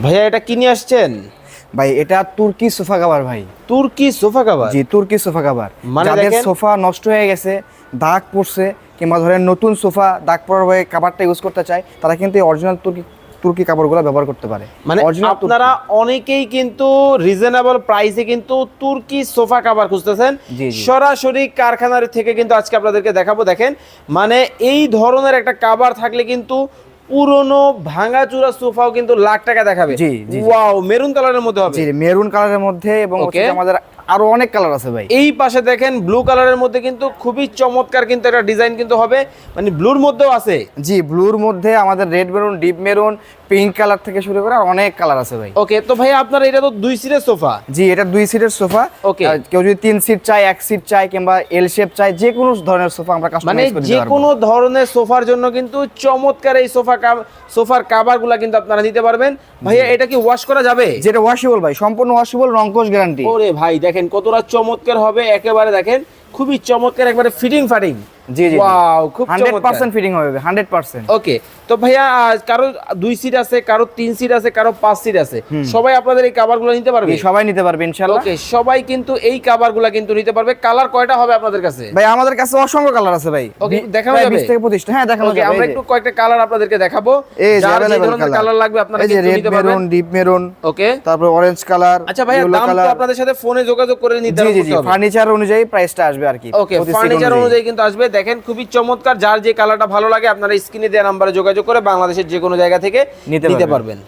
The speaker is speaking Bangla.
ভাইয়া এটা কি নিয়ে আসছেন? ভাই এটা তুর্কি সোফা কভার ভাই। তুর্কি সোফা কভার? জি, তুর্কি সোফা কভার। মানে যাদের দেখেন সোফা নষ্ট হয়ে গেছে, দাগ পড়ছে, কিংবা ধরেন নতুন সোফা দাগ পড়ার ভয়ে কভারটা ইউজ করতে চায়, তারা কিন্তু এই অরিজিনাল তুর্কি তুর্কি কাপড়গুলো ব্যবহার করতে পারে। মানে Original আপনারা অনেকেই কিন্তু রিজনেবল প্রাইসে কিন্তু তুর্কি সোফা কভার খুঁজতেছেন। জি, জি। সরাসরি কারখানার থেকে কিন্তু আজকে আপনাদেরকে দেখাবো। দেখেন মানে এই ধরনের একটা কভার থাকলে কিন্তু পুরনো ভাঙাচুরা সোফাও কিন্তু লাখ টাকা দেখাবে। জি, জি, জি। ওয়াও, মেরুন কালারের মধ্যে হবে। জি, মেরুন কালারের মধ্যে, এবং হচ্ছে Okay. যে আমাদের আরো অনেক কালার আছে ভাই। এই পাশে দেখেন ব্লু কালারের মধ্যে কিন্তু খুবই চমৎকার কিন্তু একটা ডিজাইন কিন্তু হবে, মানে ব্লুর মধ্যেও আছে। জি, ব্লুর মধ্যে আমাদের red maroon, deep maroon, pink colour থেকে শুরু করে আর অনেক কালার আছে ভাই। ওকে, তো ভাই আপনার এটা তো 2 সিটের সোফা। জি, এটা 2 সিটের সোফা। Okay. কেউ যদি 3 সিট চায়, 1 সিট চায়, কিংবা এল শেপ চায়, যে কোনো ধরনের সোফা আমরা মানে কাস্টমাইজ করে যে দিতে পারবো। কোনো ধরনের সোফার জন্য কিন্তু চমৎকার এই সোফার কাভারগুলো কিন্তু আপনারা নিতে পারবেন। ভাইয়া এটা কি ওয়াশ করা যাবে? যেটা ওয়াশেবল ভাই, সম্পূর্ণ ওয়াশেবল, রংকশ গ্যারান্টি। ওরে ভাই দেখেন কতটা চমৎকার হবে, একেবারে দেখেন খুবই চমৎকার, একবারে ফিটিং ফাটিং। জি, জি, ওয়াও, খুব 100% ফিটিং হবে 100%। ওকে, তো ভাইয়া কারো 2 সিট আছে, কারো 3 সিট আছে, কারো 5 সিট আছে, সবাই আপনাদের এই কাভারগুলো নিতে পারবে? সবাই নিতে পারবে ইনশাআল্লাহ। ওকে, সবাই কিন্তু এই কাভারগুলো কিন্তু নিতে পারবে। কালার কয়টা হবে আপনাদের কাছে? ভাই আমাদের কাছে অসংখ্য কালার আছে ভাই। ওকে, দেখানো প্রায় যাবে? 20 থেকে 25টা। হ্যাঁ, দেখানো ওকে, যাবে। আমরা একটু কয়েকটা কালার আপনাদেরকে দেখাবো। এই যে যার যে available ধরনের কালার লাগবে আপনারা এই যে কিন্তু রেড নিতে পারবেন। মেরুন, ডিপ মেরুন, ওকে, তারপর অরেঞ্জ কালার। আচ্ছা ভাইয়া দাম তো আপনাদের সাথে ফোনে যোগাযোগ করে জি, নির্ধারণ জি, জি, করতে হবে। ফার্নিচার অনুযায়ী প্রাইসটা আসবে আর কি। ওকে, প্রতি seat ফার্নিচার অনুযায়ী কিন্তু আসবে। দেখেন খুবই চমৎকার, যার যে কালারটা ভালো লাগে আপনারা স্ক্রিনে দেওয়া নম্বরে যোগাযোগ করে বাংলাদেশের যে কোনো জায়গা থেকে নিতে নিতে পারবেন। পারবেন।